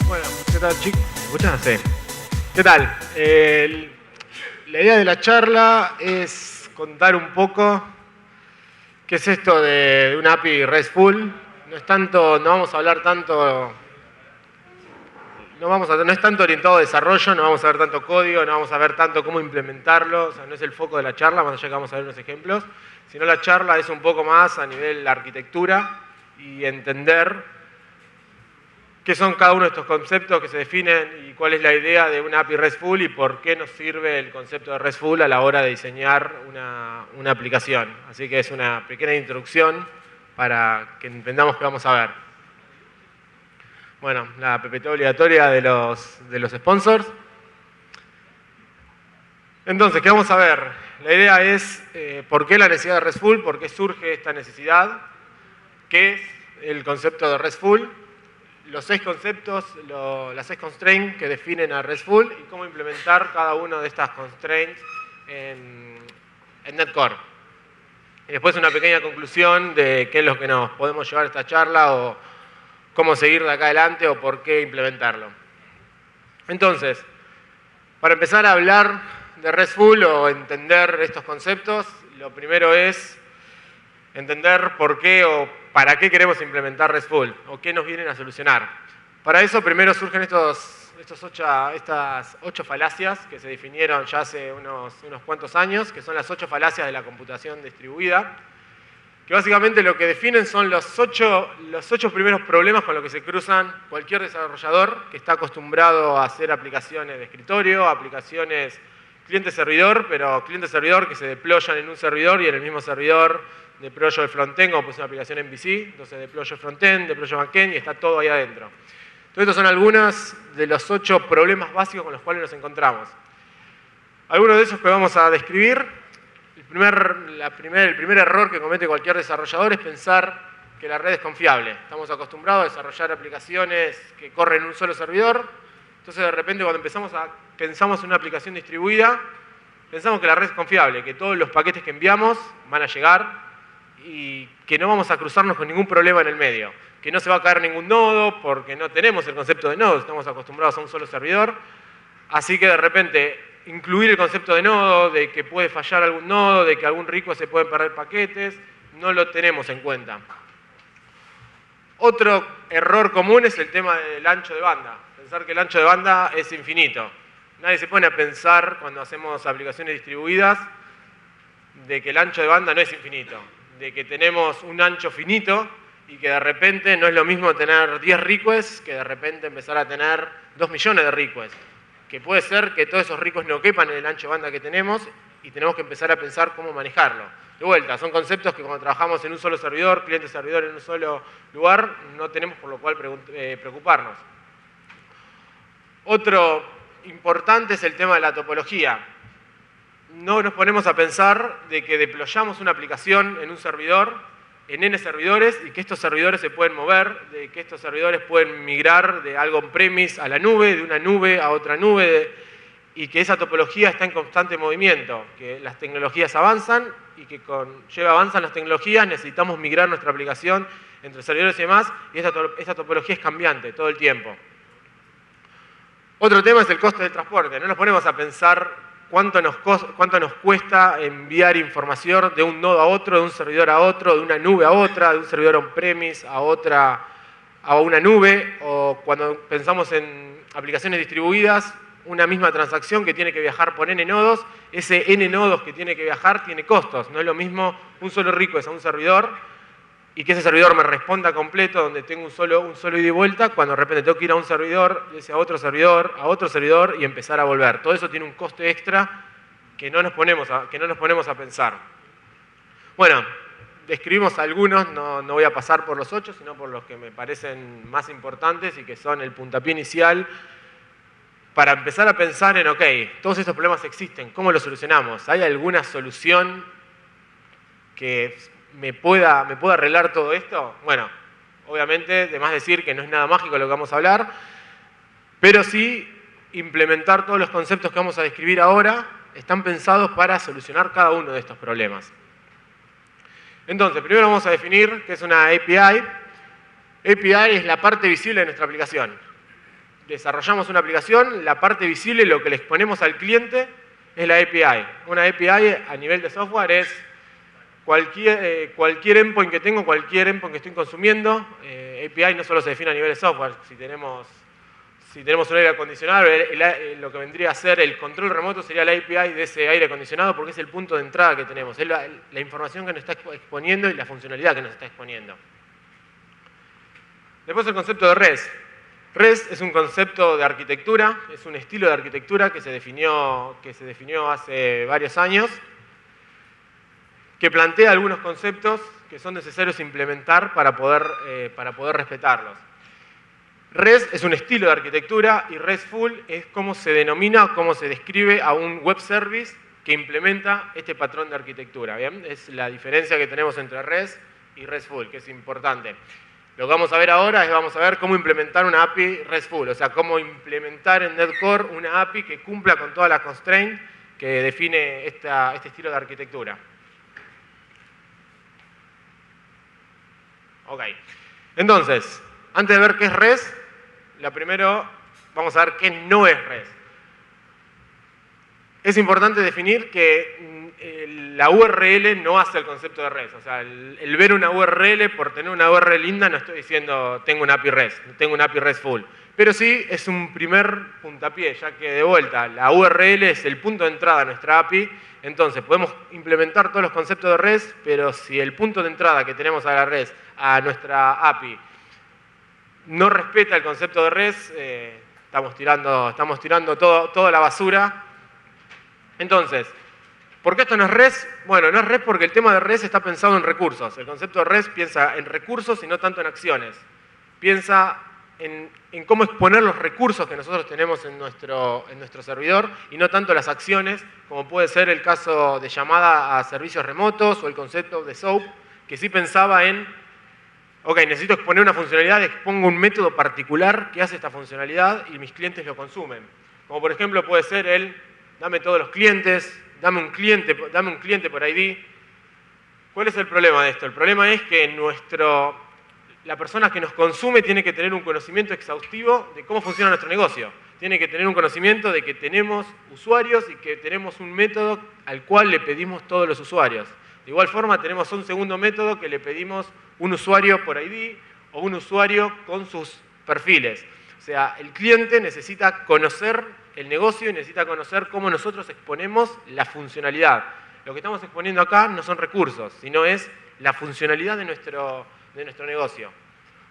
Bueno, ¿qué tal, chicos? ¿Me escuchan? Sí. ¿Qué tal? La idea de la charla es contar un poco qué es esto de una API RESTful. No es tanto, no vamos a hablar tanto, no es tanto orientado a desarrollo, no vamos a ver tanto código, no vamos a ver tanto cómo implementarlo, o sea, no es el foco de la charla, más allá que vamos a ver unos ejemplos, sino la charla es un poco más a nivel de arquitectura y entender qué son cada uno de estos conceptos que se definen y cuál es la idea de una API RESTful y por qué nos sirve el concepto de RESTful a la hora de diseñar una aplicación. Así que es una pequeña introducción para que entendamos qué vamos a ver. Bueno, la PPT obligatoria de los sponsors. Entonces, ¿qué vamos a ver? La idea es por qué la necesidad de RESTful, por qué surge esta necesidad, qué es el concepto de RESTful, los 6 conceptos, las 6 constraints que definen a RESTful y cómo implementar cada una de estas constraints en NetCore. Y después una pequeña conclusión de qué es lo que nos podemos llevar a esta charla o cómo seguir de acá adelante o por qué implementarlo. Entonces, para empezar a hablar de RESTful o entender estos conceptos, lo primero es entender por qué o para qué queremos implementar RESTful o qué nos vienen a solucionar. Para eso primero surgen estas 8 falacias que se definieron ya hace unos cuantos años, que son las 8 falacias de la computación distribuida, que básicamente lo que definen son los 8 primeros problemas con los que se cruzan cualquier desarrollador que está acostumbrado a hacer aplicaciones de escritorio, aplicaciones cliente-servidor, pero cliente-servidor que se deployan en un servidor y en el mismo servidor deployo el frontend, como pues una aplicación en MVC, entonces deployo el frontend, deployo backend y está todo ahí adentro. Entonces estos son algunos de los 8 problemas básicos con los cuales nos encontramos. Algunos de esos que vamos a describir. El primer error que comete cualquier desarrollador es pensar que la red es confiable. Estamos acostumbrados a desarrollar aplicaciones que corren en un solo servidor. Entonces de repente cuando pensamos en una aplicación distribuida, pensamos que la red es confiable, que todos los paquetes que enviamos van a llegar y que no vamos a cruzarnos con ningún problema en el medio. Que no se va a caer ningún nodo porque no tenemos el concepto de nodos, estamos acostumbrados a un solo servidor. Así que de repente incluir el concepto de nodo, de que puede fallar algún nodo, de que algún request se pueden perder paquetes, no lo tenemos en cuenta. Otro error común es el tema del ancho de banda. Pensar que el ancho de banda es infinito. Nadie se pone a pensar cuando hacemos aplicaciones distribuidas de que el ancho de banda no es infinito, de que tenemos un ancho finito y que de repente no es lo mismo tener 10 requests que de repente empezar a tener 2 millones de requests. Que puede ser que todos esos requests no quepan en el ancho de banda que tenemos y tenemos que empezar a pensar cómo manejarlo. De vuelta, son conceptos que cuando trabajamos en un solo servidor, cliente-servidor en un solo lugar, no tenemos por lo cual preocuparnos. Otro importante es el tema de la topología. No nos ponemos a pensar de que deployamos una aplicación en un servidor, en N servidores, y que estos servidores se pueden mover, de que estos servidores pueden migrar de algo on-premise a la nube, de una nube a otra nube, y que esa topología está en constante movimiento, que las tecnologías avanzan y que avanzan las tecnologías, necesitamos migrar nuestra aplicación entre servidores y demás, y esta topología es cambiante todo el tiempo. Otro tema es el costo del transporte. No nos ponemos a pensar cuánto nos cuesta enviar información de un nodo a otro, de un servidor a otro, de una nube a otra, de un servidor on-premise a una nube, o cuando pensamos en aplicaciones distribuidas, una misma transacción que tiene que viajar por N nodos, ese N nodos que tiene que viajar tiene costos. No es lo mismo un solo request a un servidor y que ese servidor me responda completo, donde tengo un solo ida y vuelta, cuando de repente tengo que ir a un servidor, a otro servidor y empezar a volver. Todo eso tiene un coste extra que no nos ponemos a pensar. Bueno, describimos algunos, no voy a pasar por los 8, sino por los que me parecen más importantes y que son el puntapié inicial para empezar a pensar en, ok, todos estos problemas existen, ¿cómo los solucionamos? ¿Hay alguna solución que me pueda arreglar todo esto? Bueno, obviamente, de más decir que no es nada mágico lo que vamos a hablar, pero sí implementar todos los conceptos que vamos a describir ahora están pensados para solucionar cada uno de estos problemas. Entonces, primero vamos a definir qué es una API. API es la parte visible de nuestra aplicación. desarrollamos una aplicación, la parte visible, lo que le exponemos al cliente, es la API. Una API a nivel de software es cualquier endpoint que tengo, cualquier endpoint que estoy consumiendo. API no solo se define a nivel de software. Si tenemos un aire acondicionado, lo que vendría a ser el control remoto sería la API de ese aire acondicionado porque es el punto de entrada que tenemos. Es la información que nos está exponiendo y la funcionalidad que nos está exponiendo. Después el concepto de REST. REST es un concepto de arquitectura, es un estilo de arquitectura que se definió hace varios años, que plantea algunos conceptos que son necesarios implementar para poder respetarlos. REST es un estilo de arquitectura y RESTful es cómo se denomina, cómo se describe a un web service que implementa este patrón de arquitectura. ¿Bien? Es la diferencia que tenemos entre REST y RESTful, que es importante. Lo que vamos a ver ahora es vamos a ver cómo implementar una API RESTful, o sea, cómo implementar en NetCore una API que cumpla con todas las constraints que define este estilo de arquitectura. Ok. Entonces, antes de ver qué es REST, primero vamos a ver qué no es REST. Es importante definir que la URL no hace el concepto de REST. O sea, el ver una URL, por tener una URL linda, no estoy diciendo tengo una API REST, tengo una API RESTful. Pero sí es un primer puntapié, ya que de vuelta, la URL es el punto de entrada a nuestra API. Entonces, podemos implementar todos los conceptos de REST, pero si el punto de entrada que tenemos a la REST, a nuestra API, no respeta el concepto de REST, estamos tirando toda la basura. Entonces, ¿por qué esto no es REST? Bueno, no es REST porque el tema de REST está pensado en recursos. El concepto de REST piensa en recursos y no tanto en acciones. Piensa en cómo exponer los recursos que nosotros tenemos en nuestro servidor y no tanto las acciones, como puede ser el caso de llamada a servicios remotos o el concepto de SOAP, que sí pensaba en, ok, necesito exponer una funcionalidad, expongo un método particular que hace esta funcionalidad y mis clientes lo consumen. Como por ejemplo puede ser dame todos los clientes, dame un cliente por ID. ¿Cuál es el problema de esto? El problema es que la persona que nos consume tiene que tener un conocimiento exhaustivo de cómo funciona nuestro negocio. Tiene que tener un conocimiento de que tenemos usuarios y que tenemos un método al cual le pedimos todos los usuarios. De igual forma tenemos un segundo método que le pedimos un usuario por ID o un usuario con sus perfiles. O sea, el cliente necesita conocer el negocio y necesita conocer cómo nosotros exponemos la funcionalidad. Lo que estamos exponiendo acá no son recursos, sino es la funcionalidad de nuestro negocio.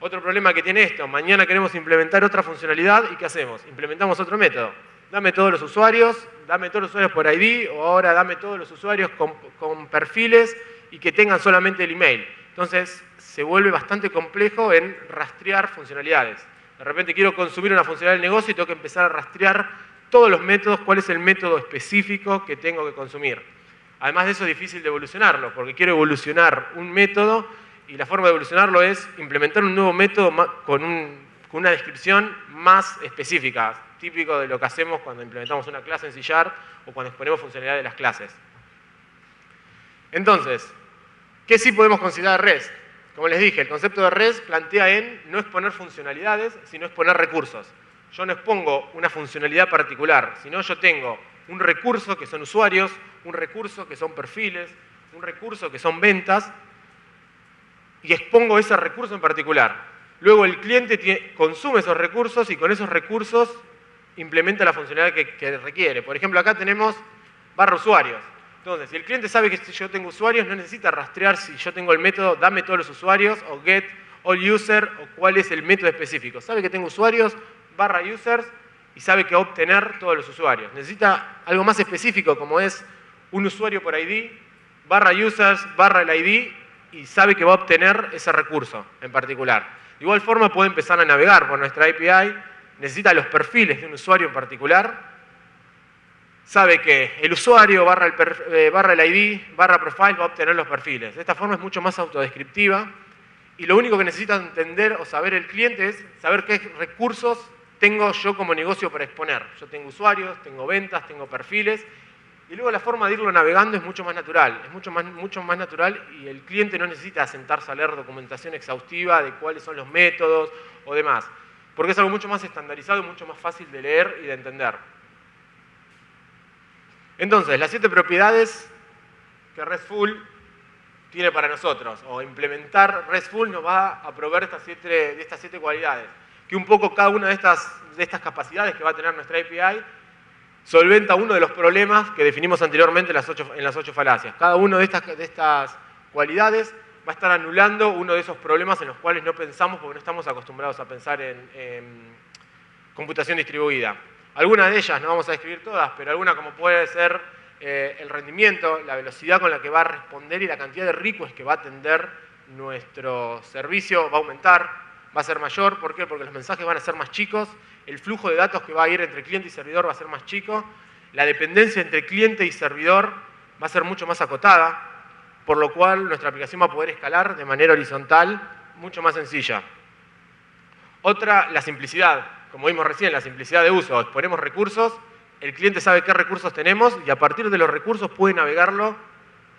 Otro problema que tiene esto, mañana queremos implementar otra funcionalidad y ¿qué hacemos? Implementamos otro método. Dame todos los usuarios por ID o ahora dame todos los usuarios con perfiles y que tengan solamente el email. Entonces se vuelve bastante complejo en rastrear funcionalidades. De repente quiero consumir una funcionalidad del negocio y tengo que empezar a rastrear todos los métodos, cuál es el método específico que tengo que consumir. Además de eso es difícil de evolucionarlo, porque quiero evolucionar un método y la forma de evolucionarlo es implementar un nuevo método con una descripción más específica, típico de lo que hacemos cuando implementamos una clase en C# o cuando exponemos funcionalidades de las clases. Entonces, ¿qué sí podemos considerar REST? Como les dije, el concepto de REST plantea en no exponer funcionalidades, sino exponer recursos. Yo no expongo una funcionalidad particular, sino yo tengo un recurso que son usuarios, un recurso que son perfiles, un recurso que son ventas, y expongo ese recurso en particular. Luego el cliente consume esos recursos y con esos recursos implementa la funcionalidad que requiere. Por ejemplo, acá tenemos /usuarios. Entonces, si el cliente sabe que yo tengo usuarios, no necesita rastrear si yo tengo el método dame todos los usuarios o get all user o cuál es el método específico. Sabe que tengo usuarios /users y sabe que va a obtener todos los usuarios. Necesita algo más específico como es un usuario por ID, /users, /el ID y sabe que va a obtener ese recurso en particular. De igual forma puede empezar a navegar por nuestra API, necesita los perfiles de un usuario en particular, sabe que el usuario /el ID, /profile va a obtener los perfiles. De esta forma es mucho más autodescriptiva y lo único que necesita entender o saber el cliente es saber qué recursos tengo yo como negocio para exponer. Yo tengo usuarios, tengo ventas, tengo perfiles y luego la forma de irlo navegando es mucho más natural. Es mucho más natural y el cliente no necesita sentarse a leer documentación exhaustiva de cuáles son los métodos o demás. porque es algo mucho más estandarizado y mucho más fácil de leer y de entender. Entonces, las 7 propiedades que RESTful tiene para nosotros, o implementar RESTful nos va a proveer de estas 7 cualidades, que un poco cada una de estas capacidades que va a tener nuestra API solventa uno de los problemas que definimos anteriormente en las 8 falacias. Cada una de estas cualidades va a estar anulando uno de esos problemas en los cuales no pensamos porque no estamos acostumbrados a pensar en computación distribuida. Algunas de ellas, no vamos a describir todas, pero alguna como puede ser el rendimiento, la velocidad con la que va a responder y la cantidad de requests que va a atender nuestro servicio va a aumentar, va a ser mayor. ¿Por qué? Porque los mensajes van a ser más chicos, el flujo de datos que va a ir entre cliente y servidor va a ser más chico, la dependencia entre cliente y servidor va a ser mucho más acotada, por lo cual nuestra aplicación va a poder escalar de manera horizontal mucho más sencilla. Otra, la simplicidad. Como vimos recién, la simplicidad de uso. Exponemos recursos, el cliente sabe qué recursos tenemos y a partir de los recursos puede navegarlo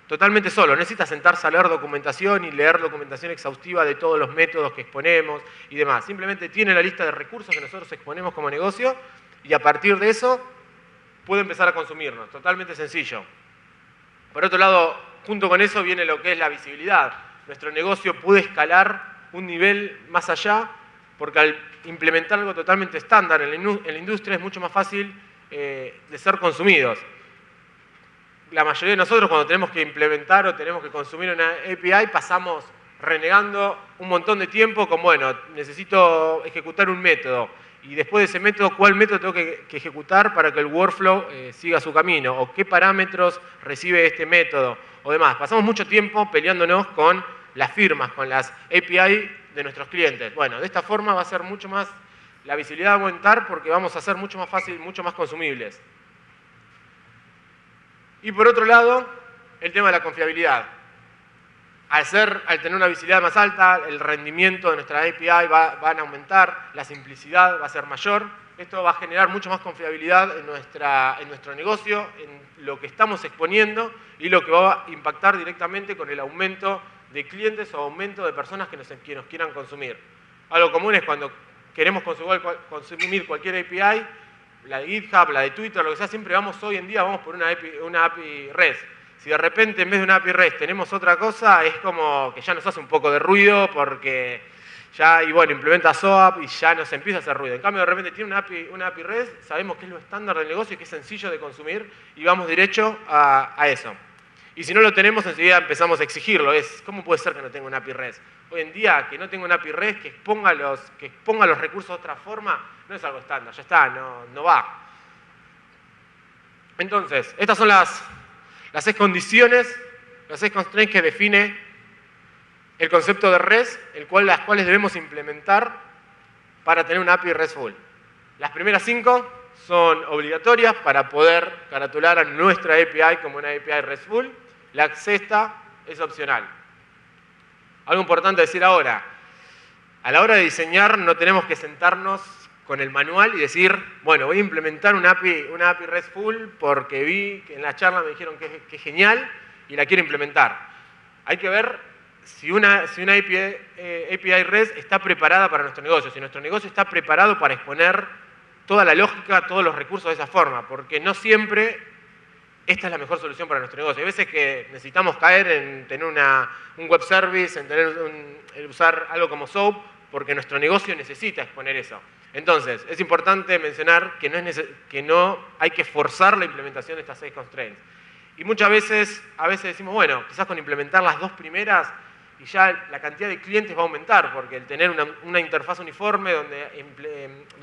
totalmente solo. No necesita sentarse a leer documentación y leer documentación exhaustiva de todos los métodos que exponemos y demás. Simplemente tiene la lista de recursos que nosotros exponemos como negocio y a partir de eso puede empezar a consumirnos. Totalmente sencillo. Por otro lado, junto con eso viene lo que es la visibilidad. Nuestro negocio puede escalar un nivel más allá porque al implementar algo totalmente estándar en la industria es mucho más fácil de ser consumidos. La mayoría de nosotros cuando tenemos que implementar o tenemos que consumir una API pasamos renegando un montón de tiempo con, bueno, necesito ejecutar un método y después de ese método, ¿cuál método tengo que ejecutar para que el workflow siga su camino? ¿O qué parámetros recibe este método? O demás. Pasamos mucho tiempo peleándonos con las firmas, con las API de nuestros clientes. Bueno, de esta forma va a ser mucho más, la visibilidad va a aumentar porque vamos a ser mucho más fácil, mucho más consumibles. Y por otro lado, el tema de la confiabilidad. Al tener una visibilidad más alta, el rendimiento de nuestra API van a aumentar, la simplicidad va a ser mayor. Esto va a generar mucho más confiabilidad en nuestro negocio, en lo que estamos exponiendo y lo que va a impactar directamente con el aumento de clientes o aumento de personas que nos quieran consumir. Algo común es cuando queremos consumir cualquier API, la de GitHub, la de Twitter, lo que sea, siempre hoy en día vamos por una API REST. Si de repente en vez de una API REST tenemos otra cosa, es como que ya nos hace un poco de ruido porque ya, y bueno, implementa SOAP y ya nos empieza a hacer ruido. En cambio, de repente tiene una API REST, sabemos que es lo estándar del negocio y que es sencillo de consumir y vamos derecho a eso. Y si no lo tenemos, enseguida empezamos a exigirlo. ¿Cómo puede ser que no tenga una API REST? Hoy en día, que no tenga una API REST, que exponga los recursos de otra forma, no es algo estándar, ya está, no va. Entonces, estas son las 6 condiciones, las 6 constraints que define el concepto de REST, las cuales debemos implementar para tener una API RESTful. Las primeras 5 son obligatorias para poder caratular a nuestra API como una API RESTful. La sexta es opcional. Algo importante decir ahora, a la hora de diseñar no tenemos que sentarnos con el manual y decir, bueno, voy a implementar una API RESTful porque vi que en la charla me dijeron que es genial y la quiero implementar. Hay que ver si una API REST está preparada para nuestro negocio, si nuestro negocio está preparado para exponer toda la lógica, todos los recursos de esa forma, porque no siempre esta es la mejor solución para nuestro negocio. Hay veces que necesitamos caer en tener un web service, en usar algo como SOAP, porque nuestro negocio necesita exponer eso. Entonces, es importante mencionar que no hay que forzar la implementación de estas 6 constraints. Y muchas veces, decimos, bueno, quizás con implementar las 2 primeras y ya la cantidad de clientes va a aumentar, porque el tener una interfaz uniforme donde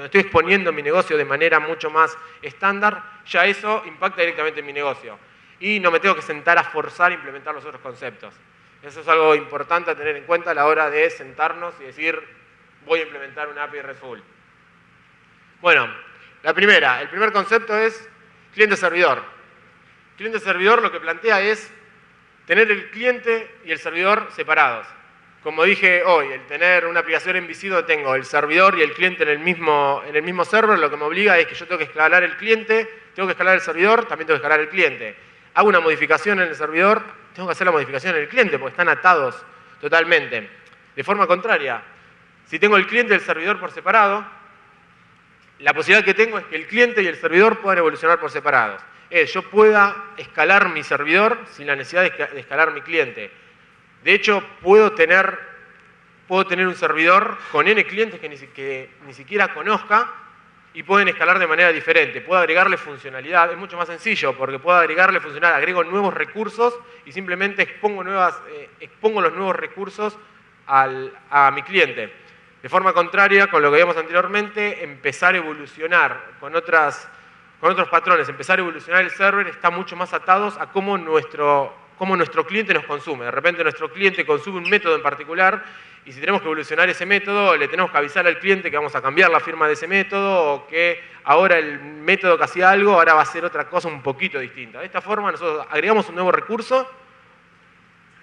estoy exponiendo mi negocio de manera mucho más estándar, ya eso impacta directamente en mi negocio. Y no me tengo que sentar a forzar a implementar los otros conceptos. Eso es algo importante a tener en cuenta a la hora de sentarnos y decir, voy a implementar una API RESTful. Bueno, el primer concepto es cliente-servidor. Cliente-servidor lo que plantea es tener el cliente y el servidor separados. Como dije hoy, el tener una aplicación en VC donde tengo el servidor y el cliente en el mismo server, lo que me obliga es que yo tengo que escalar el cliente, tengo que escalar el servidor, también tengo que escalar el cliente. Hago una modificación en el servidor, tengo que hacer la modificación en el cliente porque están atados totalmente. De forma contraria, si tengo el cliente y el servidor por separado, La posibilidad que tengo es que el cliente y el servidor puedan evolucionar por separados. Yo pueda escalar mi servidor sin la necesidad de escalar mi cliente. De hecho, puedo tener un servidor con N clientes que ni siquiera conozca y pueden escalar de manera diferente. Puedo agregarle funcionalidad, es mucho más sencillo porque puedo agregarle funcionalidad, agrego nuevos recursos y simplemente expongo los nuevos recursos a mi cliente. De forma contraria, con lo que vimos anteriormente, empezar a evolucionar con otros patrones, empezar a evolucionar el server está mucho más atados a cómo nuestro cliente nos consume. De repente nuestro cliente consume un método en particular y si tenemos que evolucionar ese método, le tenemos que avisar al cliente que vamos a cambiar la firma de ese método o que ahora el método que hacía algo ahora va a hacer otra cosa un poquito distinta. De esta forma nosotros agregamos un nuevo recurso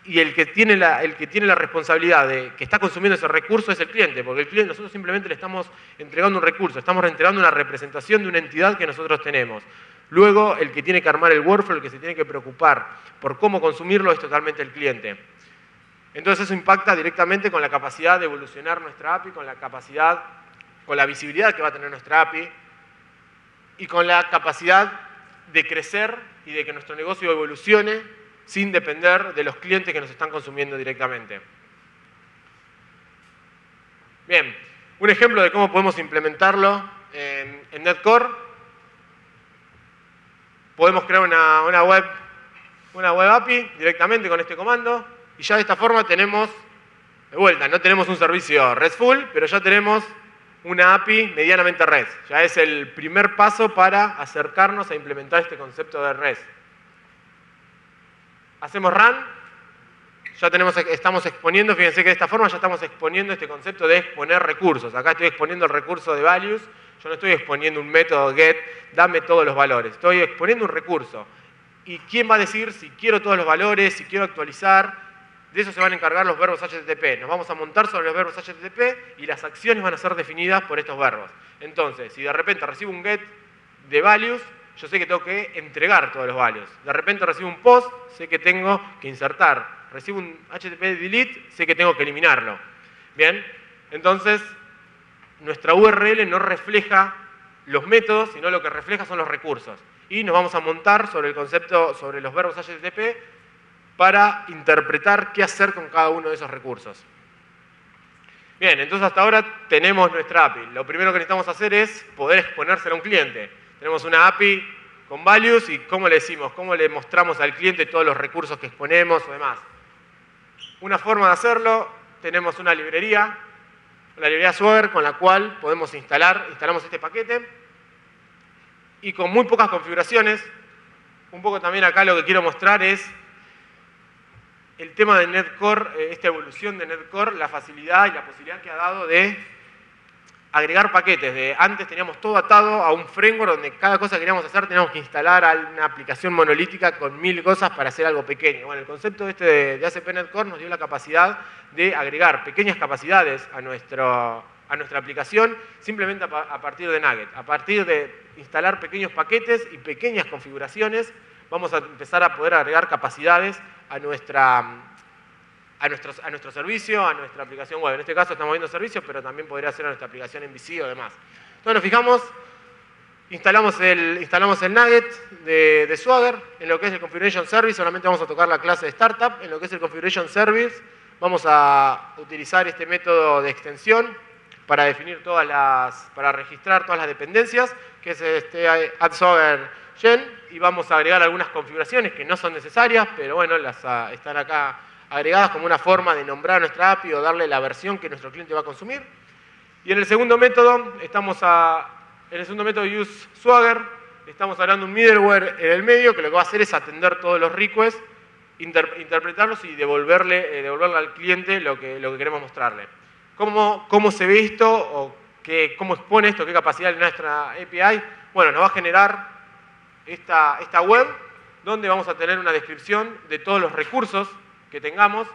y el que tiene la responsabilidad de que está consumiendo ese recurso es el cliente, porque nosotros simplemente le estamos entregando un recurso, estamos entregando una representación de una entidad que nosotros tenemos. Luego, el que tiene que armar el workflow, el que se tiene que preocupar por cómo consumirlo es totalmente el cliente. Entonces eso impacta directamente con la capacidad de evolucionar nuestra API, con la visibilidad que va a tener nuestra API y con la capacidad de crecer y de que nuestro negocio evolucione sin depender de los clientes que nos están consumiendo directamente. Bien, un ejemplo de cómo podemos implementarlo en NetCore. Podemos crear una web API directamente con este comando y ya de esta forma tenemos, de vuelta, no tenemos un servicio RESTful, pero ya tenemos una API medianamente REST. Ya es el primer paso para acercarnos a implementar este concepto de REST. Hacemos run, ya estamos exponiendo, fíjense que de esta forma ya estamos exponiendo este concepto de exponer recursos. Acá estoy exponiendo el recurso de values, yo no estoy exponiendo un método get, dame todos los valores. Estoy exponiendo un recurso. ¿Y quién va a decir si quiero todos los valores, si quiero actualizar? De eso se van a encargar los verbos HTTP. Nos vamos a montar sobre los verbos HTTP y las acciones van a ser definidas por estos verbos. Entonces, si de repente recibo un get de values, yo sé que tengo que entregar todos los values. De repente recibo un post, sé que tengo que insertar. Recibo un HTTP delete, sé que tengo que eliminarlo. Bien, entonces nuestra URL no refleja los métodos, sino lo que refleja son los recursos. Y nos vamos a montar sobre el concepto, sobre los verbos HTTP para interpretar qué hacer con cada uno de esos recursos. Bien, entonces hasta ahora tenemos nuestra API. Lo primero que necesitamos hacer es poder exponérsela a un cliente. Tenemos una API con values y ¿cómo le decimos? ¿Cómo le mostramos al cliente todos los recursos que exponemos o demás? Una forma de hacerlo, tenemos una librería, la librería Swagger, con la cual podemos instalamos este paquete y con muy pocas configuraciones. Un poco también acá lo que quiero mostrar es el tema de NetCore, esta evolución de NetCore, la facilidad y la posibilidad que ha dado de agregar paquetes. Antes teníamos todo atado a un framework donde cada cosa que queríamos hacer teníamos que instalar una aplicación monolítica con 1000 cosas para hacer algo pequeño. Bueno, el concepto de ACP NetCore nos dio la capacidad de agregar pequeñas capacidades a nuestra aplicación simplemente a partir de Nugget. A partir de instalar pequeños paquetes y pequeñas configuraciones, vamos a empezar a poder agregar capacidades a nuestro servicio, a nuestra aplicación web. En este caso estamos viendo servicios, pero también podría ser a nuestra aplicación en VC o demás. Entonces nos fijamos, instalamos el Nugget de Swagger. En lo que es el Configuration Service solamente vamos a tocar la clase de Startup. En lo que es el Configuration Service vamos a utilizar este método de extensión para para registrar todas las dependencias, que es este add_swagger_gen, y vamos a agregar algunas configuraciones que no son necesarias, pero bueno, están acá agregadas como una forma de nombrar nuestra API o darle la versión que nuestro cliente va a consumir. Y en el segundo método, useSwagger, estamos hablando de un middleware en el medio que lo que va a hacer es atender todos los requests, interpretarlos y devolverle al cliente lo que queremos mostrarle. ¿Cómo se ve esto o cómo expone esto, qué capacidad de nuestra API? Bueno, nos va a generar esta web donde vamos a tener una descripción de todos los recursos que tengamos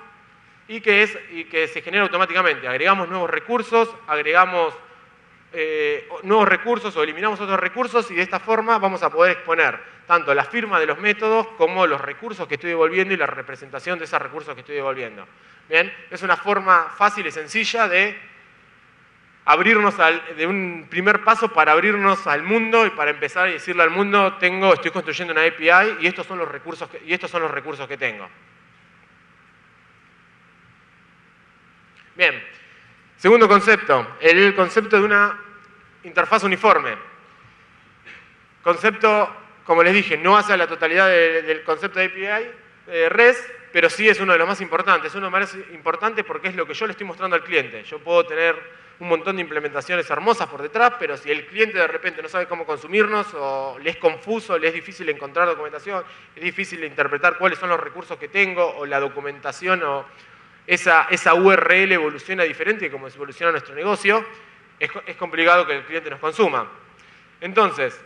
y que se genera automáticamente. Agregamos nuevos recursos, o eliminamos otros recursos y de esta forma vamos a poder exponer tanto la firma de los métodos como los recursos que estoy devolviendo y la representación de esos recursos que estoy devolviendo. Bien, es una forma fácil y sencilla de de un primer paso para abrirnos al mundo y para empezar y decirle al mundo, estoy construyendo una API y estos son los recursos que tengo. Bien, segundo concepto, el concepto de una interfaz uniforme. Concepto, como les dije, no hace a la totalidad del concepto de API REST, pero sí es uno de los más importantes. Es uno de los más importantes porque es lo que yo le estoy mostrando al cliente. Yo puedo tener un montón de implementaciones hermosas por detrás, pero si el cliente de repente no sabe cómo consumirnos, o le es confuso, le es difícil encontrar documentación, es difícil interpretar cuáles son los recursos que tengo, o la documentación, o esa URL evoluciona diferente como evoluciona nuestro negocio, es complicado que el cliente nos consuma. Entonces,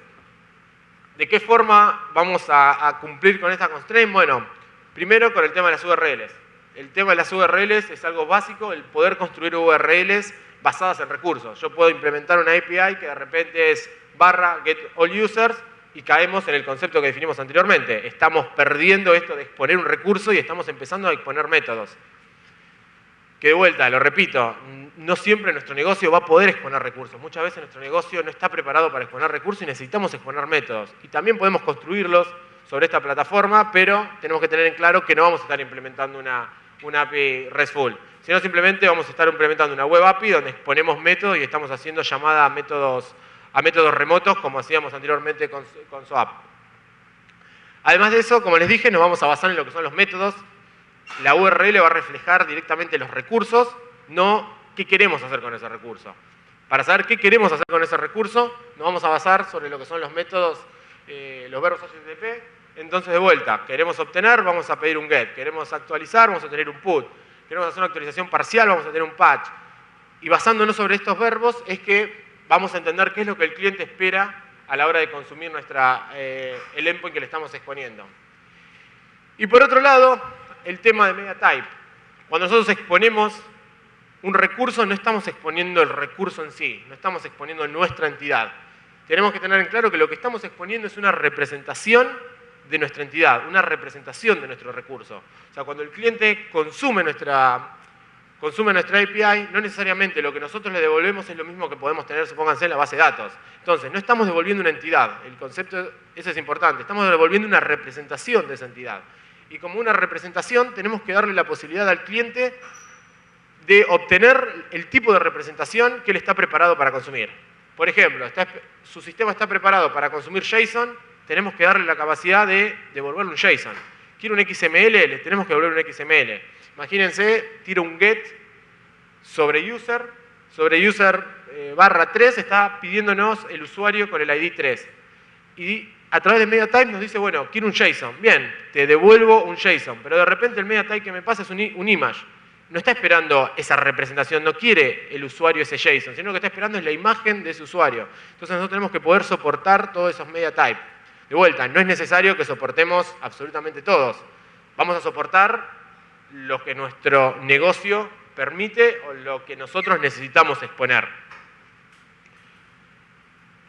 ¿de qué forma vamos a cumplir con esta constraint? Bueno, primero con el tema de las URLs. El tema de las URLs es algo básico, el poder construir URLs basadas en recursos. Yo puedo implementar una API que de repente es /getAllUsers y caemos en el concepto que definimos anteriormente. Estamos perdiendo esto de exponer un recurso y estamos empezando a exponer métodos. Que de vuelta, lo repito, no siempre nuestro negocio va a poder exponer recursos. Muchas veces nuestro negocio no está preparado para exponer recursos y necesitamos exponer métodos. Y también podemos construirlos sobre esta plataforma, pero tenemos que tener en claro que no vamos a estar implementando una API RESTful. Sino simplemente vamos a estar implementando una web API donde exponemos métodos y estamos haciendo llamada a métodos remotos como hacíamos anteriormente con SOAP. Además de eso, como les dije, nos vamos a basar en lo que son los métodos. La URL va a reflejar directamente los recursos, no qué queremos hacer con ese recurso. Para saber qué queremos hacer con ese recurso, nos vamos a basar sobre lo que son los métodos, los verbos HTTP. Entonces, de vuelta, queremos obtener, vamos a pedir un get. Queremos actualizar, vamos a tener un put. Queremos hacer una actualización parcial, vamos a tener un patch. Y basándonos sobre estos verbos es que vamos a entender qué es lo que el cliente espera a la hora de consumir el endpoint que le estamos exponiendo. Y por otro lado, el tema de media type. Cuando nosotros exponemos un recurso, no estamos exponiendo el recurso en sí, no estamos exponiendo nuestra entidad. Tenemos que tener en claro que lo que estamos exponiendo es una representación de nuestra entidad, una representación de nuestro recurso. O sea, cuando el cliente consume nuestra API, no necesariamente lo que nosotros le devolvemos es lo mismo que podemos tener, supónganse, en la base de datos. Entonces, no estamos devolviendo una entidad, el concepto ese es importante, estamos devolviendo una representación de esa entidad. Y como una representación, tenemos que darle la posibilidad al cliente de obtener el tipo de representación que él está preparado para consumir. Por ejemplo, su sistema está preparado para consumir JSON, tenemos que darle la capacidad de devolverle un JSON. ¿Quiere un XML? Le tenemos que devolver un XML. Imagínense, tiro un get sobre user /3 está pidiéndonos el usuario con el ID 3. Y a través de MediaType nos dice, bueno, quiero un JSON. Bien, te devuelvo un JSON, pero de repente el MediaType que me pasa es un image. No está esperando esa representación, no quiere el usuario ese JSON, sino que está esperando es la imagen de ese usuario. Entonces nosotros tenemos que poder soportar todos esos MediaType. De vuelta, no es necesario que soportemos absolutamente todos. Vamos a soportar lo que nuestro negocio permite o lo que nosotros necesitamos exponer.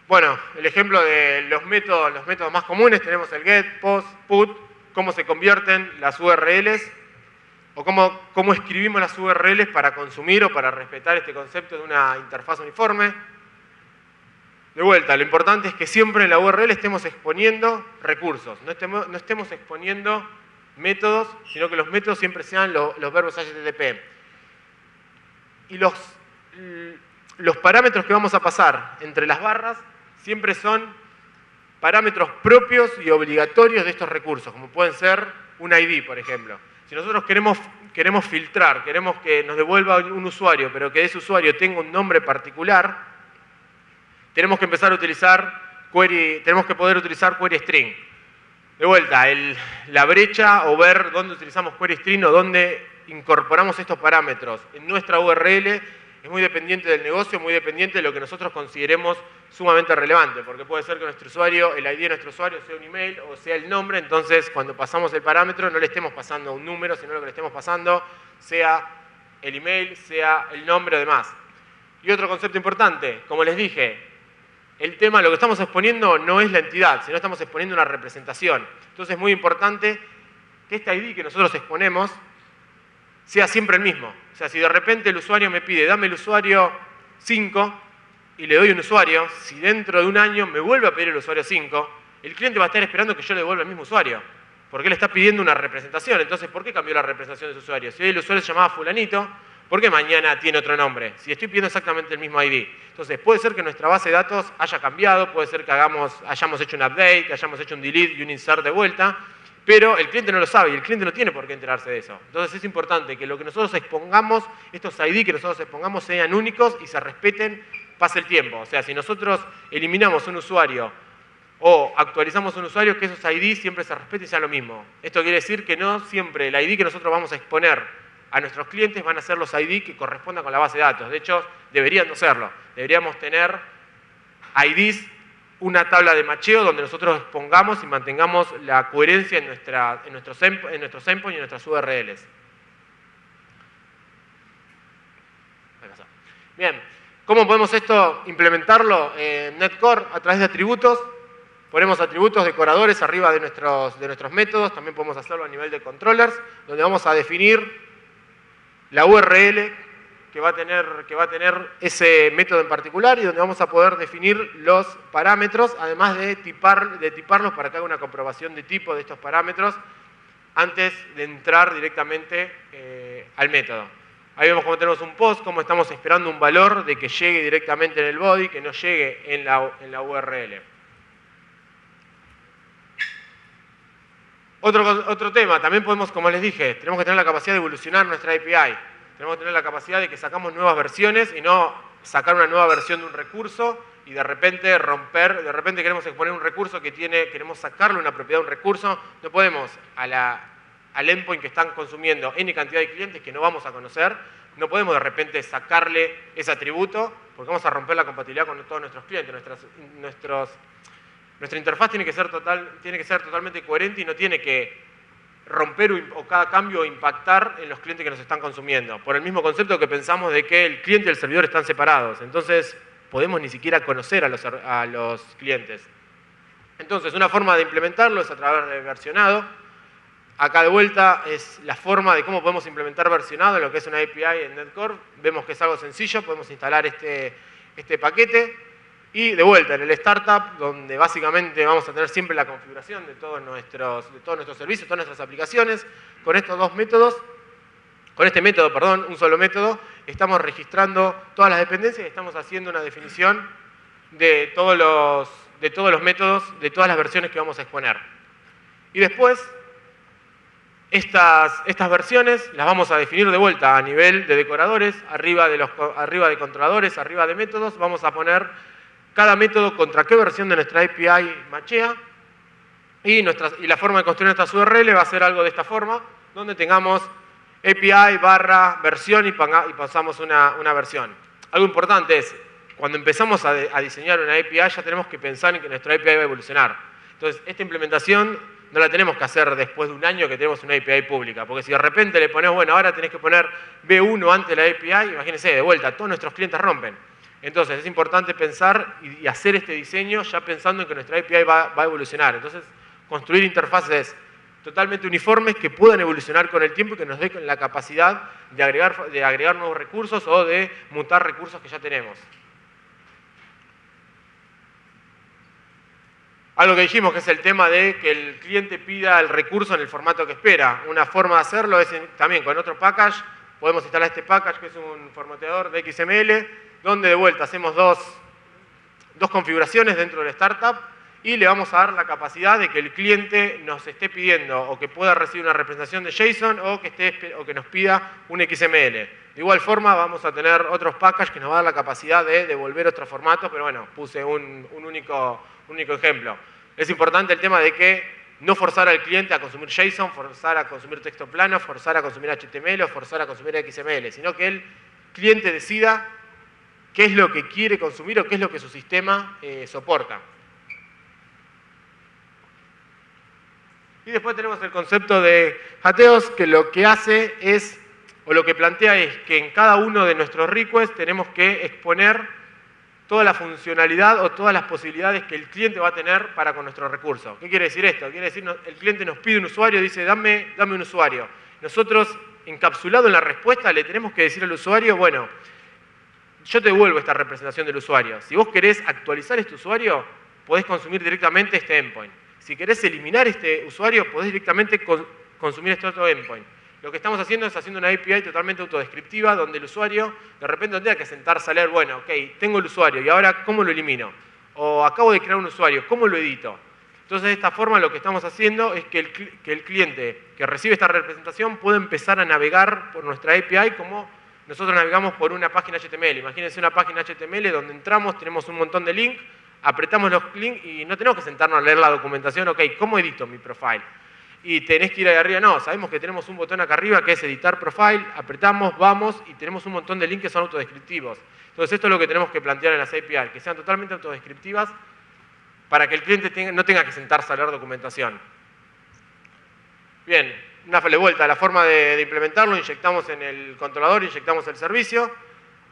Bueno, el ejemplo de los métodos más comunes, tenemos el get, post, put, cómo se convierten las URLs o cómo escribimos las URLs para consumir o para respetar este concepto de una interfaz uniforme. De vuelta, lo importante es que siempre en la URL estemos exponiendo recursos, no estemos exponiendo métodos, sino que los métodos siempre sean los verbos HTTP. Y los parámetros que vamos a pasar entre las barras siempre son parámetros propios y obligatorios de estos recursos, como pueden ser un ID, por ejemplo. Si nosotros queremos filtrar, queremos que nos devuelva un usuario, pero que ese usuario tenga un nombre particular, tenemos que empezar a utilizar tenemos que poder utilizar query string. De vuelta, la brecha o ver dónde utilizamos query string o dónde incorporamos estos parámetros en nuestra URL es muy dependiente del negocio, muy dependiente de lo que nosotros consideremos sumamente relevante, porque puede ser que nuestro usuario, el ID de nuestro usuario sea un email o sea el nombre, entonces cuando pasamos el parámetro no le estemos pasando un número, sino lo que le estemos pasando sea el email, sea el nombre o demás. Y otro concepto importante, como les dije, lo que estamos exponiendo no es la entidad, sino estamos exponiendo una representación. Entonces es muy importante que este ID que nosotros exponemos sea siempre el mismo. O sea, si de repente el usuario me pide, dame el usuario 5 y le doy un usuario, si dentro de un año me vuelve a pedir el usuario 5, el cliente va a estar esperando que yo le devuelva el mismo usuario, porque él está pidiendo una representación. Entonces, ¿por qué cambió la representación de su usuario? Si hoy el usuario se llamaba fulanito, ¿por qué mañana tiene otro nombre? Si estoy pidiendo exactamente el mismo ID. Entonces, puede ser que nuestra base de datos haya cambiado, puede ser que hayamos hecho un update, que hayamos hecho un delete y un insert de vuelta, pero el cliente no lo sabe y el cliente no tiene por qué enterarse de eso. Entonces, es importante que lo que nosotros expongamos, estos ID que nosotros expongamos, sean únicos y se respeten, pase el tiempo. O sea, si nosotros eliminamos un usuario o actualizamos un usuario, que esos ID siempre se respeten y sean lo mismo. Esto quiere decir que no siempre el ID que nosotros vamos a exponer a nuestros clientes van a ser los ID que correspondan con la base de datos. De hecho, deberían no serlo. Deberíamos tener IDs, una tabla de macheo donde nosotros expongamos y mantengamos la coherencia en nuestros endpoints y en nuestras URLs. Bien, ¿cómo podemos esto implementarlo en NetCore? A través de atributos. Ponemos atributos decoradores arriba de nuestros métodos. También podemos hacerlo a nivel de controllers, donde vamos a definir la URL que va a tener ese método en particular y donde vamos a poder definir los parámetros, además de tiparlos para que haga una comprobación de tipo de estos parámetros antes de entrar directamente al método. Ahí vemos cómo tenemos un post, cómo estamos esperando un valor de que llegue directamente en el body, que no llegue en la URL. Otro tema, también podemos, como les dije, tenemos que tener la capacidad de evolucionar nuestra API. Tenemos que tener la capacidad de que sacamos nuevas versiones y no sacar una nueva versión de un recurso y de repente queremos exponer un recurso queremos sacarle una propiedad a un recurso. No podemos al endpoint que están consumiendo N cantidad de clientes que no vamos a conocer, no podemos de repente sacarle ese atributo porque vamos a romper la compatibilidad con todos nuestros clientes. Nuestra interfaz tiene que ser totalmente coherente y no tiene que romper o cada cambio impactar en los clientes que nos están consumiendo. Por el mismo concepto que pensamos de que el cliente y el servidor están separados. Entonces, podemos ni siquiera conocer a los clientes. Entonces, una forma de implementarlo es a través de versionado. Acá de vuelta es la forma de cómo podemos implementar versionado en lo que es una API en NetCore. Vemos que es algo sencillo, podemos instalar este paquete. Y de vuelta, en el startup, donde básicamente vamos a tener siempre la configuración de todos nuestros servicios, todas nuestras aplicaciones, con estos dos métodos, con este método, perdón, un solo método, estamos registrando todas las dependencias y estamos haciendo una definición de todos los métodos, de todas las versiones que vamos a exponer. Y después, estas versiones las vamos a definir de vuelta a nivel de decoradores, arriba de controladores, arriba de métodos, vamos a poner cada método contra qué versión de nuestra API machea y la forma de construir nuestras URL va a ser algo de esta forma, donde tengamos API barra versión y pasamos una versión. Algo importante es, cuando empezamos a diseñar una API ya tenemos que pensar en que nuestra API va a evolucionar. Entonces, esta implementación no la tenemos que hacer después de un año que tenemos una API pública, porque si de repente le ponemos, bueno, ahora tenés que poner B1 antes de la API, imagínense, de vuelta, todos nuestros clientes rompen. Entonces, es importante pensar y hacer este diseño ya pensando en que nuestra API va a evolucionar. Entonces, construir interfaces totalmente uniformes que puedan evolucionar con el tiempo y que nos den la capacidad de agregar nuevos recursos o de mutar recursos que ya tenemos. Algo que dijimos que es el tema de que el cliente pida el recurso en el formato que espera. Una forma de hacerlo es también con otro package. Podemos instalar este package que es un formateador de XML, donde de vuelta hacemos dos configuraciones dentro del startup y le vamos a dar la capacidad de que el cliente nos esté pidiendo o que pueda recibir una representación de JSON o que nos pida un XML. De igual forma vamos a tener otros packages que nos va a dar la capacidad de devolver otros formatos, pero bueno, puse un único ejemplo. Es importante el tema de que no forzar al cliente a consumir JSON, forzar a consumir texto plano, forzar a consumir HTML o forzar a consumir XML, sino que el cliente decida qué es lo que quiere consumir o qué es lo que su sistema soporta. Y después tenemos el concepto de jateos, que lo que hace es, o lo que plantea es que en cada uno de nuestros requests tenemos que exponer toda la funcionalidad o todas las posibilidades que el cliente va a tener para con nuestro recurso. ¿Qué quiere decir esto? Quiere decir, el cliente nos pide un usuario, dice, dame un usuario. Nosotros, encapsulado en la respuesta, le tenemos que decir al usuario, bueno, yo te devuelvo esta representación del usuario. Si vos querés actualizar este usuario, podés consumir directamente este endpoint. Si querés eliminar este usuario, podés directamente consumir este otro endpoint. Lo que estamos haciendo es haciendo una API totalmente autodescriptiva, donde el usuario de repente no tenga que sentarse a leer, bueno, ok, tengo el usuario, y ahora, ¿cómo lo elimino? O acabo de crear un usuario, ¿cómo lo edito? Entonces, de esta forma, lo que estamos haciendo es que el cliente que recibe esta representación puede empezar a navegar por nuestra API como nosotros navegamos por una página HTML. Imagínense una página HTML donde entramos, tenemos un montón de links, apretamos los links y no tenemos que sentarnos a leer la documentación, ok, ¿cómo edito mi profile? Y tenés que ir ahí arriba, no, sabemos que tenemos un botón acá arriba que es editar profile, apretamos, vamos y tenemos un montón de links que son autodescriptivos. Entonces esto es lo que tenemos que plantear en las API, que sean totalmente autodescriptivas para que el cliente no tenga que sentarse a leer documentación. Bien, una vuelta, la forma de implementarlo, inyectamos en el controlador, inyectamos el servicio,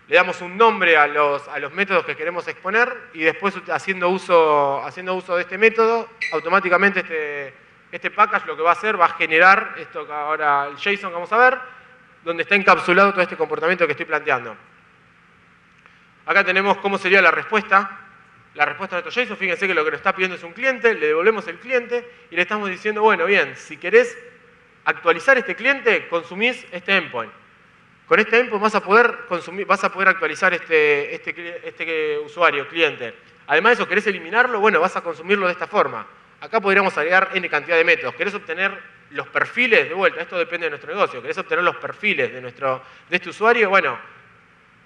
le damos un nombre a los métodos que queremos exponer y después haciendo uso de este método, automáticamente este package lo que va a hacer, va a generar esto que ahora el JSON que vamos a ver, donde está encapsulado todo este comportamiento que estoy planteando. Acá tenemos cómo sería la respuesta. La respuesta de nuestro JSON, fíjense que lo que nos está pidiendo es un cliente, le devolvemos el cliente y le estamos diciendo, bueno, bien, si querés actualizar este cliente, consumís este endpoint. Con este endpoint vas a poder actualizar este usuario, cliente. Además de eso, ¿querés eliminarlo? Bueno, vas a consumirlo de esta forma. Acá podríamos agregar N cantidad de métodos. ¿Querés obtener los perfiles? De vuelta, esto depende de nuestro negocio. ¿Querés obtener los perfiles de este usuario? Bueno,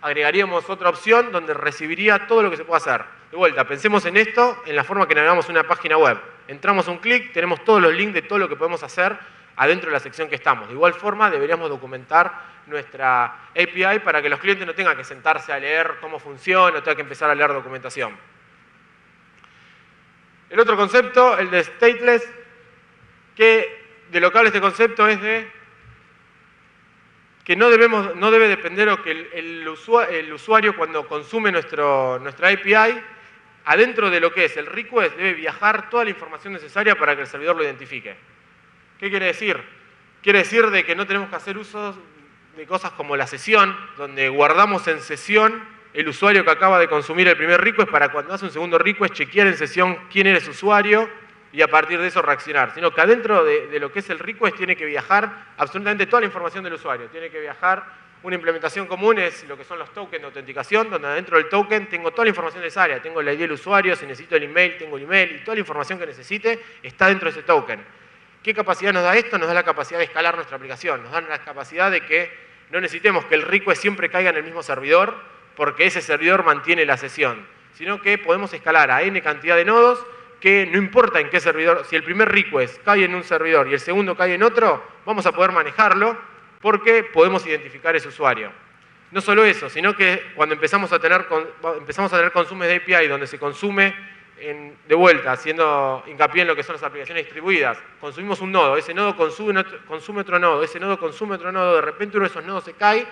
agregaríamos otra opción donde recibiría todo lo que se puede hacer. De vuelta, pensemos en esto, en la forma que navegamos una página web. Entramos un clic, tenemos todos los links de todo lo que podemos hacer adentro de la sección que estamos. De igual forma, deberíamos documentar nuestra API para que los clientes no tengan que sentarse a leer cómo funciona o tengan que empezar a leer documentación. El otro concepto, el de stateless, que de lo que habla este concepto es de que no debe depender o que el usuario cuando consume nuestra API, adentro de lo que es el request, debe viajar toda la información necesaria para que el servidor lo identifique. ¿Qué quiere decir? Quiere decir de que no tenemos que hacer uso de cosas como la sesión, donde guardamos en sesión el usuario que acaba de consumir el primer request para cuando hace un segundo request chequear en sesión quién era ese usuario y a partir de eso reaccionar. Sino que adentro de lo que es el request tiene que viajar absolutamente toda la información del usuario. Tiene que viajar una implementación común, es lo que son los tokens de autenticación, donde adentro del token tengo toda la información necesaria. Tengo el ID del usuario, si necesito el email, tengo el email y toda la información que necesite está dentro de ese token. ¿Qué capacidad nos da esto? Nos da la capacidad de escalar nuestra aplicación. Nos da la capacidad de que no necesitemos que el request siempre caiga en el mismo servidor porque ese servidor mantiene la sesión, sino que podemos escalar a N cantidad de nodos que no importa en qué servidor, si el primer request cae en un servidor y el segundo cae en otro, vamos a poder manejarlo porque podemos identificar ese usuario. No solo eso, sino que cuando empezamos a tener consumos de API donde se consume de vuelta, haciendo hincapié en lo que son las aplicaciones distribuidas, consumimos un nodo, ese nodo consume otro nodo, ese nodo consume otro nodo, de repente uno de esos nodos se cae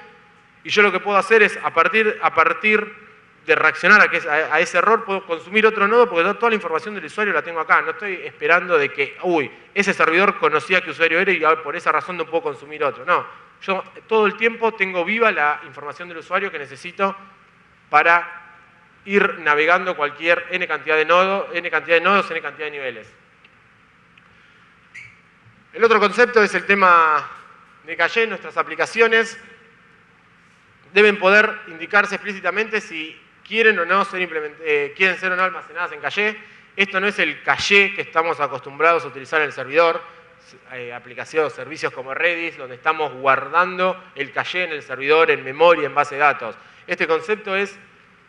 y yo lo que puedo hacer es, a partir de reaccionar a ese error, puedo consumir otro nodo porque toda la información del usuario la tengo acá. No estoy esperando de que, ese servidor conocía qué usuario era y por esa razón no puedo consumir otro. No, yo todo el tiempo tengo viva la información del usuario que necesito para ir navegando cualquier N cantidad de nodos, N cantidad de niveles. El otro concepto es el tema de caché. Nuestras aplicaciones deben poder indicarse explícitamente si quieren o no quieren ser o no almacenadas en caché. Esto no es el caché que estamos acostumbrados a utilizar en el servidor, aplicaciones, servicios como Redis, donde estamos guardando el caché en el servidor, en memoria, en base de datos. Este concepto es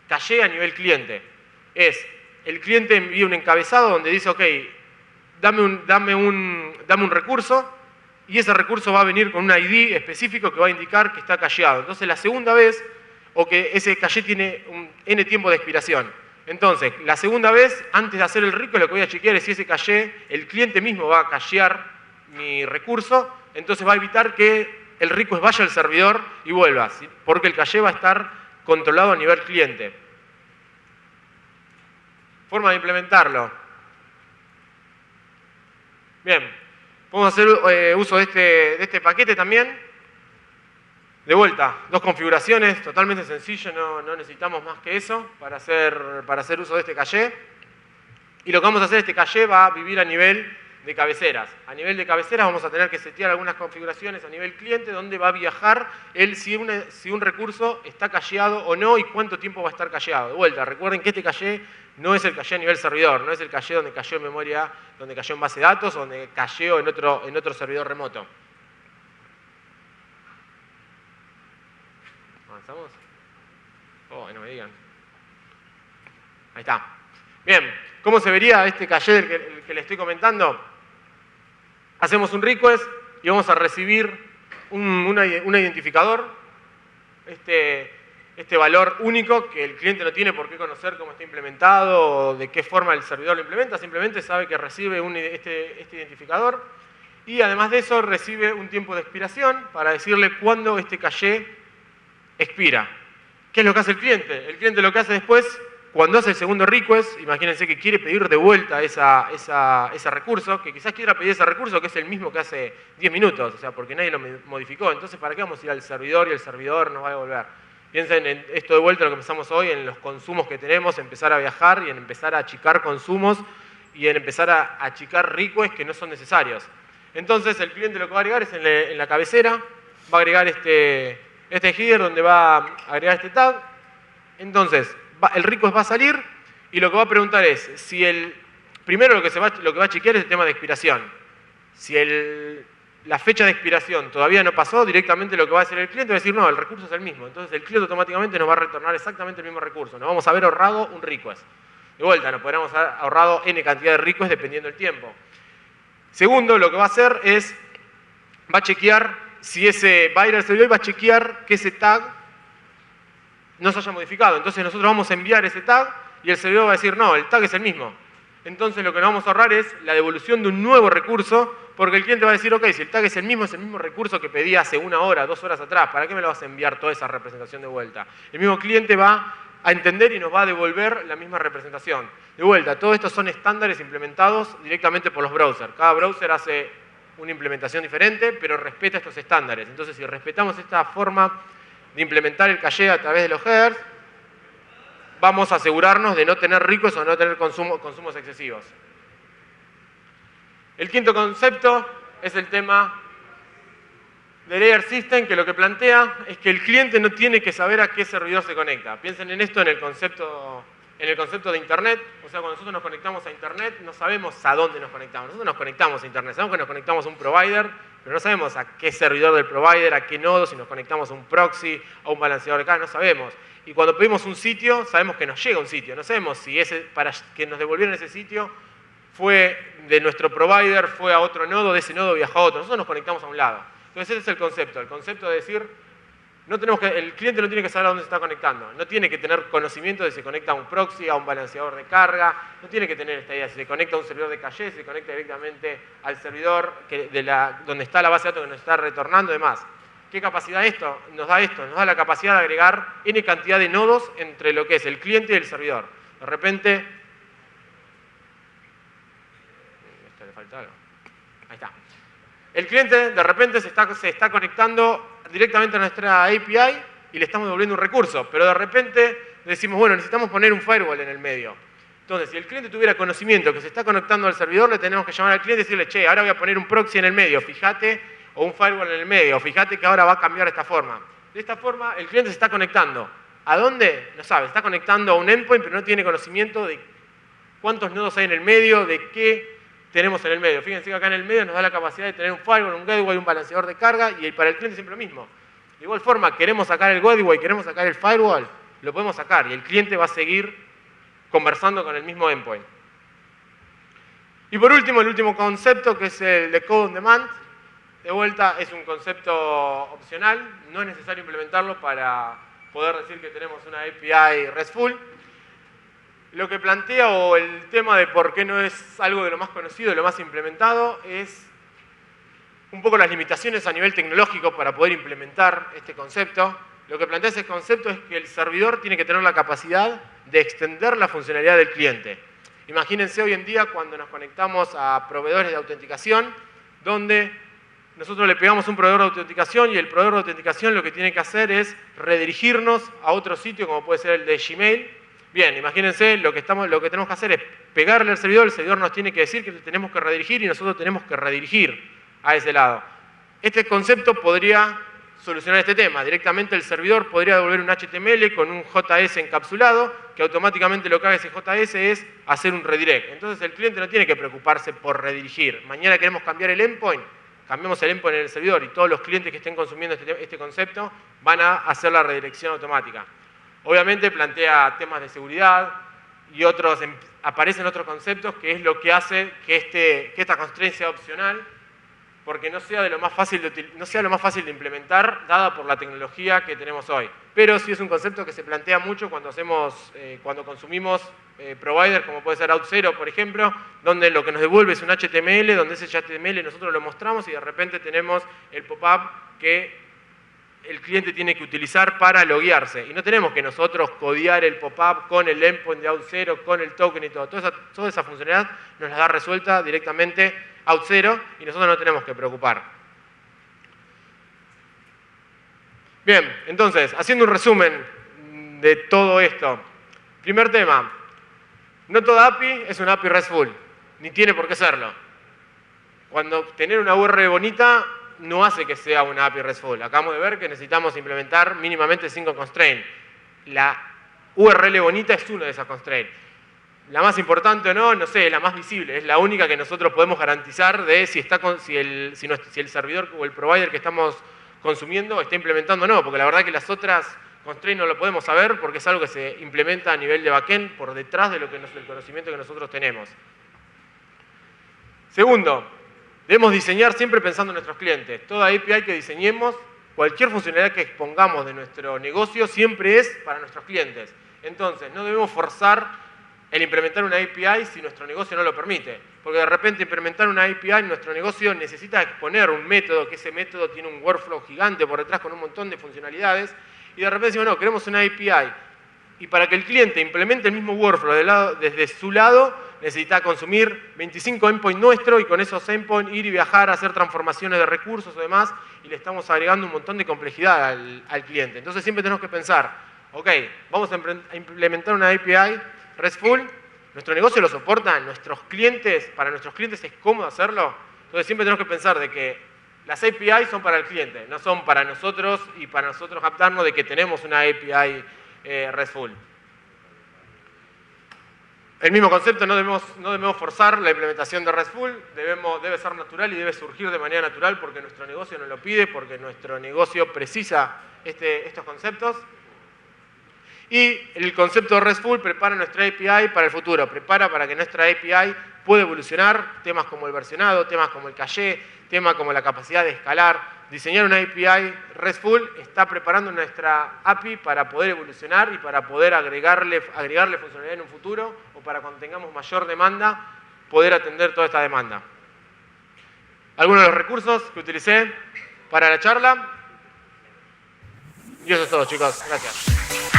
caché a nivel cliente. El cliente envía un encabezado donde dice, ok, dame un recurso, y ese recurso va a venir con un ID específico que va a indicar que está cacheado. Entonces, la segunda vez, o que ese caché tiene un N tiempo de expiración. Entonces, la segunda vez, antes de hacer el request, lo que voy a chequear es si ese caché, el cliente mismo va a cachear mi recurso, entonces va a evitar que el request vaya al servidor y vuelva, ¿sí? Porque el caché va a estar controlado a nivel cliente. Forma de implementarlo. Bien. Podemos hacer uso de este paquete también. De vuelta, dos configuraciones, totalmente sencillo, no necesitamos más que eso para hacer uso de este caché. Y lo que vamos a hacer, este caché va a vivir a nivel de cabeceras. A nivel de cabeceras vamos a tener que setear algunas configuraciones a nivel cliente donde va a viajar si un recurso está cacheado o no y cuánto tiempo va a estar cacheado. De vuelta, recuerden que este caché no es el caché a nivel servidor, no es el caché donde cayó en memoria, donde cayó en base de datos o donde cayó en otro servidor remoto. ¿Avanzamos? Oh, no me digan. Ahí está. Bien, ¿cómo se vería este caché del que le estoy comentando? Hacemos un request y vamos a recibir un identificador, este valor único que el cliente no tiene por qué conocer cómo está implementado o de qué forma el servidor lo implementa, simplemente sabe que recibe este identificador y además de eso recibe un tiempo de expiración para decirle cuándo este caché expira. ¿Qué es lo que hace el cliente? El cliente lo que hace después, cuando hace el segundo request, imagínense que quiere pedir de vuelta ese recurso, que quizás quiera pedir ese recurso que es el mismo que hace 10 minutos, o sea, porque nadie lo modificó. Entonces, ¿para qué vamos a ir al servidor y el servidor nos va a devolver? Piensen en esto de vuelta, lo que empezamos hoy, en los consumos que tenemos, empezar a viajar y en empezar a achicar consumos y en empezar a achicar requests que no son necesarios. Entonces, el cliente lo que va a agregar es en la cabecera, va a agregar este header donde va a agregar este tag. Entonces, el request va a salir y lo que va a preguntar es si primero lo que va a chequear es el tema de expiración. Si la fecha de expiración todavía no pasó, directamente lo que va a hacer el cliente va a decir no, el recurso es el mismo. Entonces el cliente automáticamente nos va a retornar exactamente el mismo recurso. Nos vamos a haber ahorrado un request. De vuelta, nos podríamos haber ahorrado n cantidad de requests dependiendo del tiempo. Segundo, lo que va a hacer es, va a chequear si va a ir al servidor y va a chequear que ese tag no se haya modificado. Entonces nosotros vamos a enviar ese tag y el servidor va a decir, no, el tag es el mismo. Entonces lo que nos vamos a ahorrar es la devolución de un nuevo recurso, porque el cliente va a decir, ok, si el tag es el mismo recurso que pedí hace 1 hora, 2 horas atrás, ¿para qué me lo vas a enviar toda esa representación de vuelta? El mismo cliente va a entender y nos va a devolver la misma representación. De vuelta, todo esto son estándares implementados directamente por los browsers. Cada browser hace una implementación diferente, pero respeta estos estándares. Entonces, si respetamos esta forma de implementar el caché a través de los headers, vamos a asegurarnos de no tener requests o no tener consumos excesivos. El quinto concepto es el tema de Layer System, que lo que plantea es que el cliente no tiene que saber a qué servidor se conecta. Piensen en esto en el concepto de Internet. O sea, cuando nosotros nos conectamos a Internet, no sabemos a dónde nos conectamos. Nosotros nos conectamos a Internet, sabemos que nos conectamos a un provider, pero no sabemos a qué servidor del provider, a qué nodo, si nos conectamos a un proxy, a un balanceador de carga, no sabemos. Y cuando pedimos un sitio, sabemos que nos llega un sitio. No sabemos si para que nos devolvieran ese sitio fue de nuestro provider, fue a otro nodo, de ese nodo viajó a otro. Nosotros nos conectamos a un lado. Entonces ese es el concepto de decir, el cliente no tiene que saber a dónde se está conectando, no tiene que tener conocimiento de si se conecta a un proxy, a un balanceador de carga, no tiene que tener esta idea, si se conecta a un servidor de caché, si se conecta directamente al servidor donde está la base de datos que nos está retornando y demás. ¿Qué capacidad esto? Nos da la capacidad de agregar n cantidad de nodos entre lo que es el cliente y el servidor. De repente, esto le falta algo. Ahí está. El cliente de repente se está conectando directamente a nuestra API y le estamos devolviendo un recurso, pero de repente decimos, bueno, necesitamos poner un firewall en el medio. Entonces, si el cliente tuviera conocimiento que se está conectando al servidor, le tenemos que llamar al cliente y decirle, che, ahora voy a poner un proxy en el medio, fíjate, o un firewall en el medio, fíjate que ahora va a cambiar de esta forma. De esta forma, el cliente se está conectando. ¿A dónde? No sabe, se está conectando a un endpoint, pero no tiene conocimiento de cuántos nodos hay en el medio, de qué tenemos en el medio. Fíjense que acá en el medio nos da la capacidad de tener un firewall, un gateway, un balanceador de carga y para el cliente siempre lo mismo. De igual forma, queremos sacar el gateway, queremos sacar el firewall, lo podemos sacar y el cliente va a seguir conversando con el mismo endpoint. Y por último, el último concepto que es el de Code on Demand. De vuelta, es un concepto opcional, no es necesario implementarlo para poder decir que tenemos una API RESTful. Lo que plantea o el tema de por qué no es algo de lo más conocido, de lo más implementado, es un poco las limitaciones a nivel tecnológico para poder implementar este concepto. Lo que plantea ese concepto es que el servidor tiene que tener la capacidad de extender la funcionalidad del cliente. Imagínense hoy en día cuando nos conectamos a proveedores de autenticación, donde nosotros le pegamos un proveedor de autenticación y el proveedor de autenticación lo que tiene que hacer es redirigirnos a otro sitio, como puede ser el de Gmail. Bien, imagínense, lo que tenemos que hacer es pegarle al servidor, el servidor nos tiene que decir que le tenemos que redirigir y nosotros tenemos que redirigir a ese lado. Este concepto podría solucionar este tema. Directamente el servidor podría devolver un HTML con un JS encapsulado, que automáticamente lo que haga ese JS es hacer un redirect. Entonces el cliente no tiene que preocuparse por redirigir. Mañana queremos cambiar el endpoint, cambiamos el endpoint en el servidor y todos los clientes que estén consumiendo este concepto van a hacer la redirección automática. Obviamente plantea temas de seguridad y aparecen otros conceptos que es lo que hace que esta constraint sea opcional, porque no sea lo más fácil de implementar, dada por la tecnología que tenemos hoy. Pero sí es un concepto que se plantea mucho cuando consumimos providers como puede ser Auth0, por ejemplo, donde lo que nos devuelve es un HTML, donde ese HTML nosotros lo mostramos y de repente tenemos el pop-up que el cliente tiene que utilizar para loguearse. Y no tenemos que nosotros codear el pop-up con el endpoint de Auth0, con el token y todo. Toda esa funcionalidad nos la da resuelta directamente Auth0 y nosotros no tenemos que preocupar. Bien, entonces, haciendo un resumen de todo esto. Primer tema, no toda API es una API RESTful, ni tiene por qué serlo. Cuando tener una URL bonita no hace que sea una API RESTful. Acabamos de ver que necesitamos implementar mínimamente 5 constraints. La URL bonita es una de esas constraints. La más importante o no, no sé, es la más visible, es la única que nosotros podemos garantizar de si el servidor o el provider que estamos consumiendo está implementando o no, porque la verdad que las otras constraints no lo podemos saber porque es algo que se implementa a nivel de backend por detrás de del conocimiento que nosotros tenemos. Segundo, debemos diseñar siempre pensando en nuestros clientes. Toda API que diseñemos, cualquier funcionalidad que expongamos de nuestro negocio siempre es para nuestros clientes. Entonces, no debemos forzar el implementar una API si nuestro negocio no lo permite. Porque de repente implementar una API, nuestro negocio necesita exponer un método, que ese método tiene un workflow gigante por detrás con un montón de funcionalidades, y de repente decimos, no, queremos una API. Y para que el cliente implemente el mismo workflow desde su lado, necesita consumir 25 endpoints nuestros y con esos endpoints ir y viajar a hacer transformaciones de recursos o demás, y le estamos agregando un montón de complejidad al cliente. Entonces siempre tenemos que pensar, ok, vamos a implementar una API RESTful, nuestro negocio lo soporta, para nuestros clientes es cómodo hacerlo. Entonces siempre tenemos que pensar de que las API son para el cliente, no son para nosotros y para nosotros captarnos de que tenemos una API RESTful. El mismo concepto, no debemos forzar la implementación de RESTful, debe ser natural y debe surgir de manera natural porque nuestro negocio nos lo pide, porque nuestro negocio precisa estos conceptos. Y el concepto de RESTful prepara nuestra API para el futuro, prepara para que nuestra API pueda evolucionar, temas como el versionado, temas como el caché, temas como la capacidad de escalar. Diseñar una API RESTful está preparando nuestra API para poder evolucionar y para poder agregarle funcionalidad en un futuro o para cuando tengamos mayor demanda, poder atender toda esta demanda. Algunos de los recursos que utilicé para la charla. Y eso es todo, chicos. Gracias.